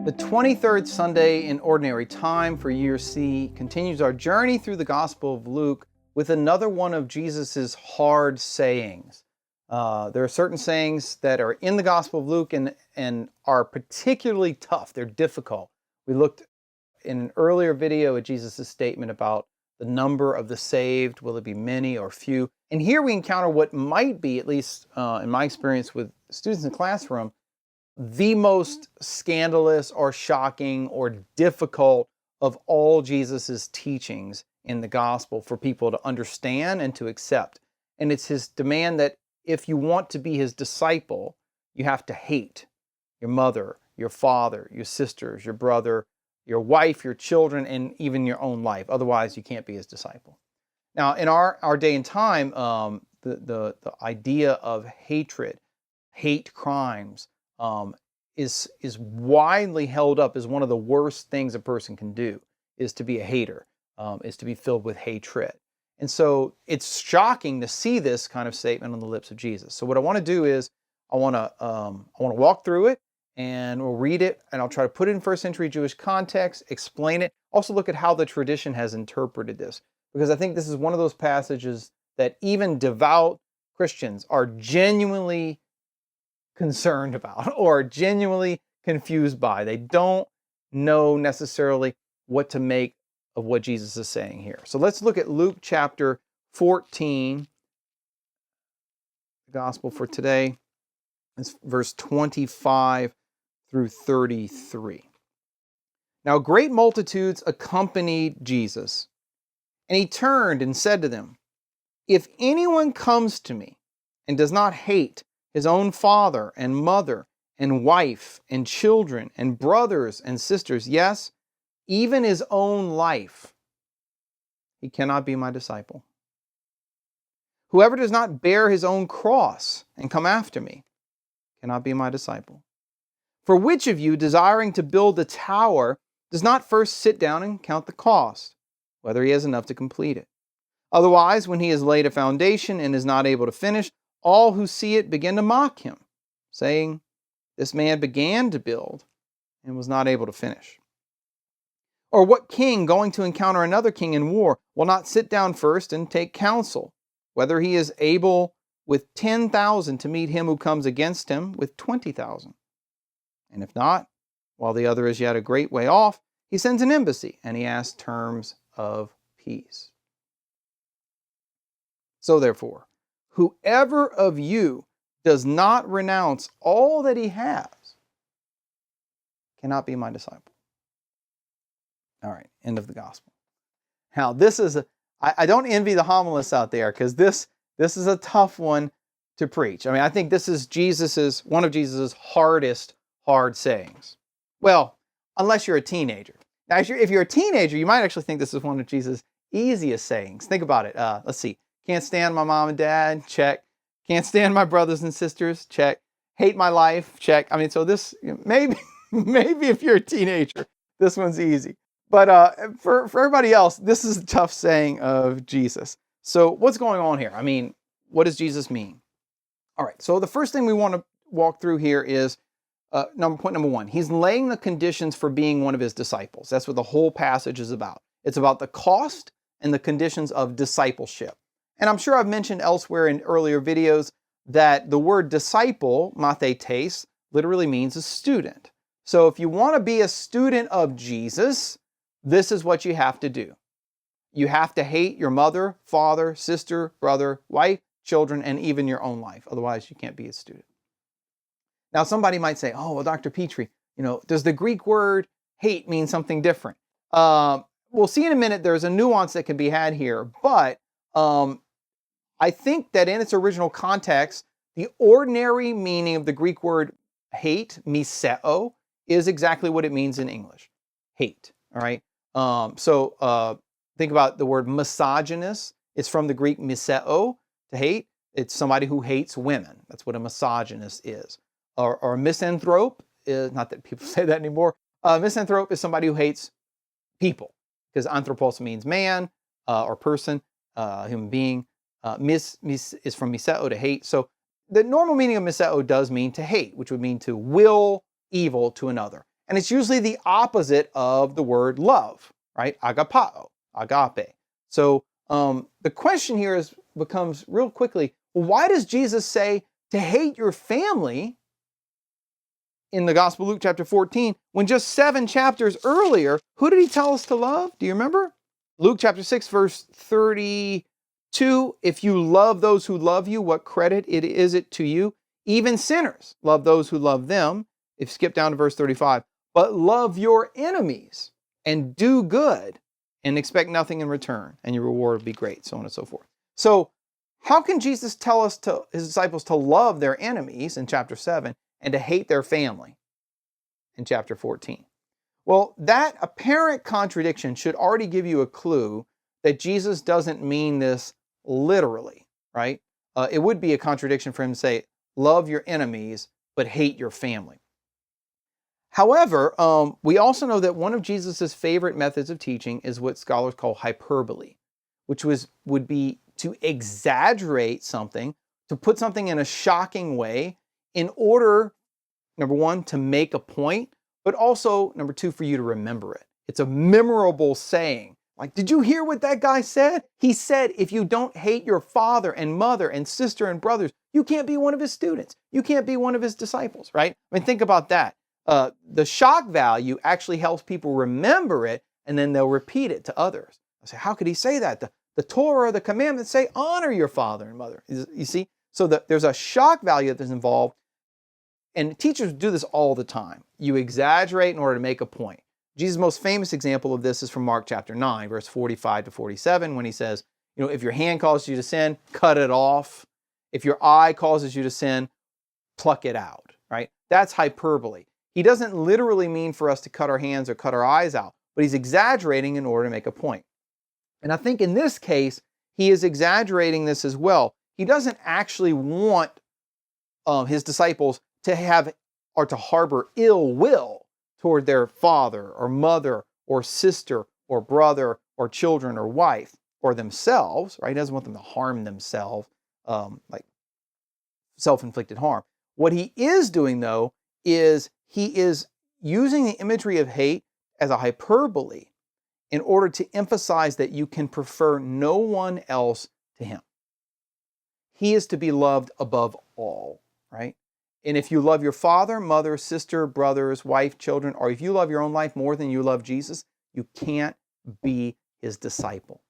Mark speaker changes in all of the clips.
Speaker 1: The 23rd Sunday in Ordinary Time for Year C continues our journey through the Gospel of Luke with another one of Jesus's hard sayings. There are certain sayings that are in the Gospel of Luke and are particularly tough. They're difficult. We looked in an earlier video at Jesus' statement about the number of the saved. Will it be many or few? And here we encounter what might be, at least in my experience with students in the classroom, the most scandalous or shocking or difficult of all Jesus's teachings in the gospel for people to understand and to accept. And it's his demand that if you want to be his disciple, you have to hate your mother, your father, your sisters, your brother, your wife, your children, and even your own life. Otherwise, you can't be his disciple. Now, in our day and time, the idea of hatred, hate crimes, is widely held up as one of the worst things a person can do, is to be a hater, is to be filled with hatred. And so it's shocking to see this kind of statement on the lips of Jesus. So what I want to do is I want to walk through it, and we'll read it, and I'll try to put it in first century Jewish context, explain it, also look at how the tradition has interpreted this, because I think this is one of those passages that even devout Christians are genuinely concerned about or genuinely confused by. They don't know necessarily what to make of what Jesus is saying here. So let's look at Luke chapter 14. The gospel for today is verse 25 through 33. Now great multitudes accompanied Jesus, and he turned and said to them, "If anyone comes to me and does not hate his own father and mother and wife and children and brothers and sisters, yes, even his own life, he cannot be my disciple. Whoever does not bear his own cross and come after me cannot be my disciple. For which of you, desiring to build a tower, does not first sit down and count the cost, whether he has enough to complete it? Otherwise, when he has laid a foundation and is not able to finish, all who see it begin to mock him, saying, 'This man began to build and was not able to finish.' Or what king, going to encounter another king in war, will not sit down first and take counsel, whether he is able with 10,000 to meet him who comes against him with 20,000? And if not, while the other is yet a great way off, he sends an embassy, and he asks terms of peace. So therefore, whoever of you does not renounce all that he has cannot be my disciple." All right, end of the gospel. Now, this is I don't envy the homilists out there, because this is a tough one to preach. I mean, I think this is one of Jesus's hard sayings. Well, unless you're a teenager. Now, if you're a teenager, you might actually think this is one of Jesus' easiest sayings. Think about it. Let's see. Can't stand my mom and dad, check. Can't stand my brothers and sisters, check. Hate my life, check. I mean, so this, maybe if you're a teenager, this one's easy. But for everybody else, this is a tough saying of Jesus. So what's going on here? I mean, what does Jesus mean? All right, so the first thing we want to walk through here is point number one. He's laying the conditions for being one of his disciples. That's what the whole passage is about. It's about the cost and the conditions of discipleship. And I'm sure I've mentioned elsewhere in earlier videos that the word disciple, mathetes, literally means a student. So if you want to be a student of Jesus, this is what you have to do. You have to hate your mother, father, sister, brother, wife, children, and even your own life. Otherwise, you can't be a student. Now, somebody might say, "Oh, well, Dr. Pitre, does the Greek word hate mean something different?" We'll see in a minute. There's a nuance that can be had here, but I think that in its original context, the ordinary meaning of the Greek word hate, miseo, is exactly what it means in English. Hate, all right? So think about the word misogynist. It's from the Greek miseo, to hate. It's somebody who hates women. That's what a misogynist is. Or a misanthrope, is, not that people say that anymore. Misanthrope is somebody who hates people, because anthropos means man or person, human being. Mis is from miseo, to hate. So the normal meaning of miseo does mean to hate, which would mean to will evil to another. And it's usually the opposite of the word love, right? Agapao, agape. So the question here becomes real quickly, well, why does Jesus say to hate your family in the Gospel of Luke chapter 14, when just 7 chapters earlier, who did he tell us to love? Do you remember? Luke chapter 6, verse 32, if you love those who love you, what credit is it to you? Even sinners love those who love them. If you skip down to verse 35, but love your enemies and do good and expect nothing in return, and your reward will be great, so on and so forth. So how can Jesus tell his disciples to love their enemies in chapter 7 and to hate their family in chapter 14? Well, that apparent contradiction should already give you a clue that Jesus doesn't mean this literally, right? It would be a contradiction for him to say, love your enemies, but hate your family. However, we also know that one of Jesus' favorite methods of teaching is what scholars call hyperbole, which would be to exaggerate something, to put something in a shocking way in order, number one, to make a point, but also, number two, for you to remember it. It's a memorable saying. Like, did you hear what that guy said? He said, if you don't hate your father and mother and sister and brothers, you can't be one of his students. You can't be one of his disciples, right? I mean, think about that. The shock value actually helps people remember it, and then they'll repeat it to others. I say, how could he say that? The Torah, the commandments say, honor your father and mother. You see? So there's a shock value that's involved, and teachers do this all the time. You exaggerate in order to make a point. Jesus' most famous example of this is from Mark chapter 9, verse 45 to 47, when he says, if your hand causes you to sin, cut it off. If your eye causes you to sin, pluck it out, right? That's hyperbole. He doesn't literally mean for us to cut our hands or cut our eyes out, but he's exaggerating in order to make a point. And I think in this case, he is exaggerating this as well. He doesn't actually want his disciples to have or to harbor ill will toward their father or mother or sister or brother or children or wife or themselves, right? He doesn't want them to harm themselves, like self-inflicted harm. What he is doing, though, is he is using the imagery of hate as a hyperbole in order to emphasize that you can prefer no one else to him. He is to be loved above all, right? And if you love your father, mother, sister, brothers, wife, children, or if you love your own life more than you love Jesus, you can't be his disciple.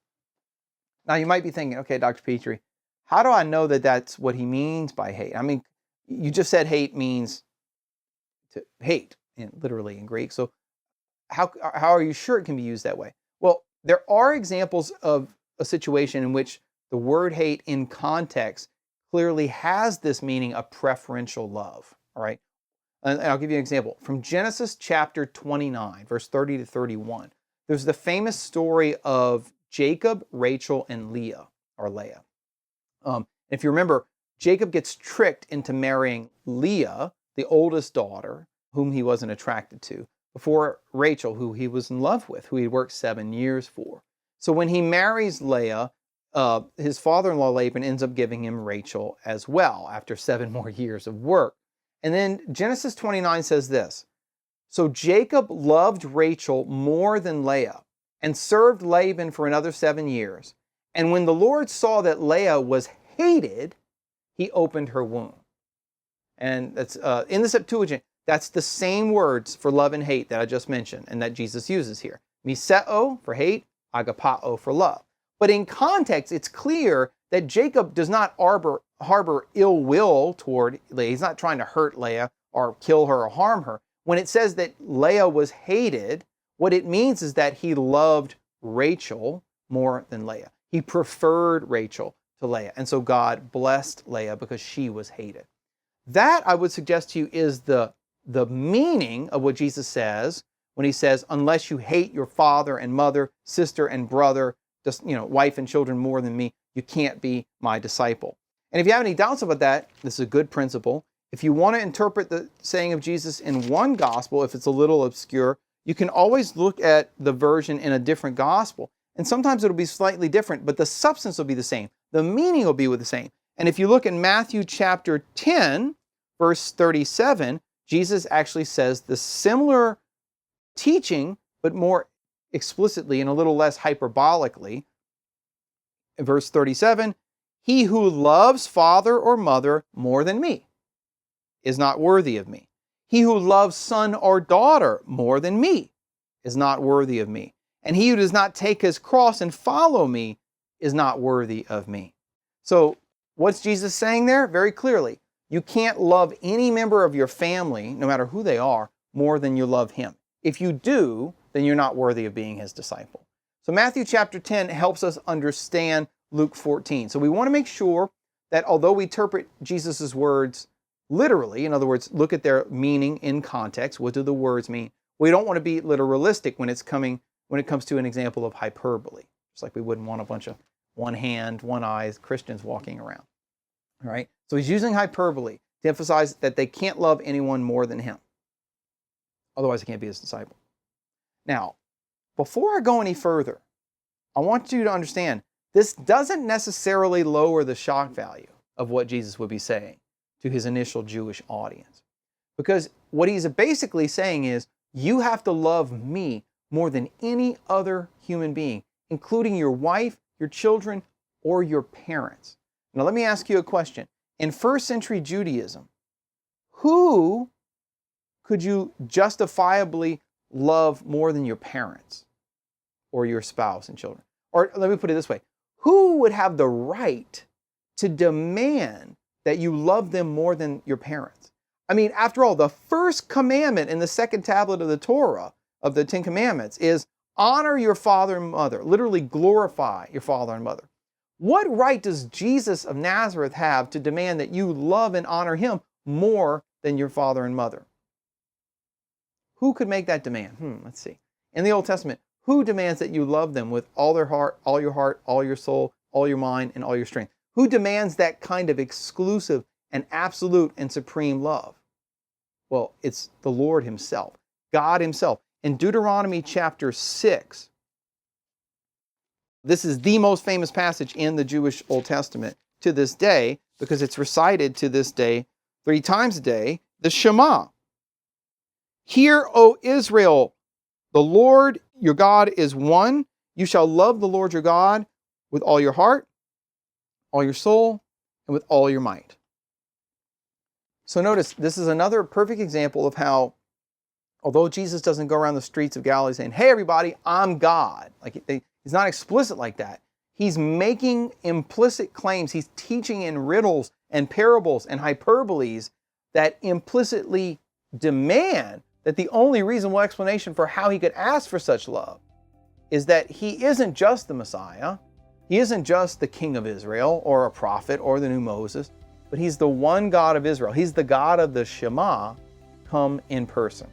Speaker 1: Now you might be thinking, okay, Dr. Pitre, how do I know that that's what he means by hate? I mean, you just said hate means to hate, literally in Greek. So how are you sure it can be used that way? Well, there are examples of a situation in which the word hate in context clearly has this meaning of preferential love, all right? And I'll give you an example. From Genesis chapter 29, verse 30 to 31, there's the famous story of Jacob, Rachel, and Leah. If you remember, Jacob gets tricked into marrying Leah, the oldest daughter, whom he wasn't attracted to, before Rachel, who he was in love with, who he worked 7 years for. So when he marries Leah, his father-in-law Laban ends up giving him Rachel as well after 7 more years of work. And then Genesis 29 says this, so Jacob loved Rachel more than Leah and served Laban for another 7 years. And when the Lord saw that Leah was hated, he opened her womb. And that's in the Septuagint, that's the same words for love and hate that I just mentioned and that Jesus uses here. Miseo for hate, agapao for love. But in context, it's clear that Jacob does not harbor ill will toward Leah. He's not trying to hurt Leah or kill her or harm her. When it says that Leah was hated, what it means is that he loved Rachel more than Leah. He preferred Rachel to Leah. And so God blessed Leah because she was hated. That, I would suggest to you, is the meaning of what Jesus says when he says, unless you hate your father and mother, sister and brother, just, wife and children more than me, you can't be my disciple. And if you have any doubts about that, this is a good principle. If you want to interpret the saying of Jesus in one gospel, if it's a little obscure, you can always look at the version in a different gospel. And sometimes it'll be slightly different, but the substance will be the same. The meaning will be the same. And if you look in Matthew chapter 10, verse 37, Jesus actually says the similar teaching, but more explicitly and a little less hyperbolically. In verse 37, he who loves father or mother more than me is not worthy of me. He who loves son or daughter more than me is not worthy of me. And he who does not take his cross and follow me is not worthy of me. So what's Jesus saying there? Very clearly, you can't love any member of your family, no matter who they are, more than you love him. If you do, then you're not worthy of being his disciple. So Matthew chapter 10 helps us understand Luke 14. So we want to make sure that although we interpret Jesus' words literally, in other words, look at their meaning in context, what do the words mean? We don't want to be literalistic when it comes to an example of hyperbole. It's like we wouldn't want a bunch of one hand, one eye Christians walking around. All right? So he's using hyperbole to emphasize that they can't love anyone more than him. Otherwise, they can't be his disciple. Now, before I go any further, I want you to understand this doesn't necessarily lower the shock value of what Jesus would be saying to his initial Jewish audience. Because what he's basically saying is, you have to love me more than any other human being, including your wife, your children, or your parents. Now let me ask you a question. In first century Judaism, who could you justifiably love more than your parents or your spouse and children? Or let me put it this way. Who would have the right to demand that you love them more than your parents? I mean, after all, the first commandment in the second tablet of the Torah, of the Ten Commandments, is honor your father and mother, literally glorify your father and mother. What right does Jesus of Nazareth have to demand that you love and honor him more than your father and mother? Who could make that demand? Let's see. In the Old Testament, who demands that you love them with all their heart, all your soul, all your mind, and all your strength? Who demands that kind of exclusive and absolute and supreme love? Well, it's the Lord himself, God himself. In Deuteronomy chapter 6, this is the most famous passage in the Jewish Old Testament to this day, because it's recited to this day 3 times a day, the Shema. Hear, O Israel, the Lord your God is one. You shall love the Lord your God with all your heart, all your soul, and with all your might. So notice, this is another perfect example of how, although Jesus doesn't go around the streets of Galilee saying, hey everybody, I'm God. He's not explicit like that. He's making implicit claims. He's teaching in riddles and parables and hyperboles that implicitly demand that the only reasonable explanation for how he could ask for such love is that he isn't just the Messiah. He isn't just the King of Israel or a prophet or the new Moses, but he's the one God of Israel. He's the God of the Shema come in person.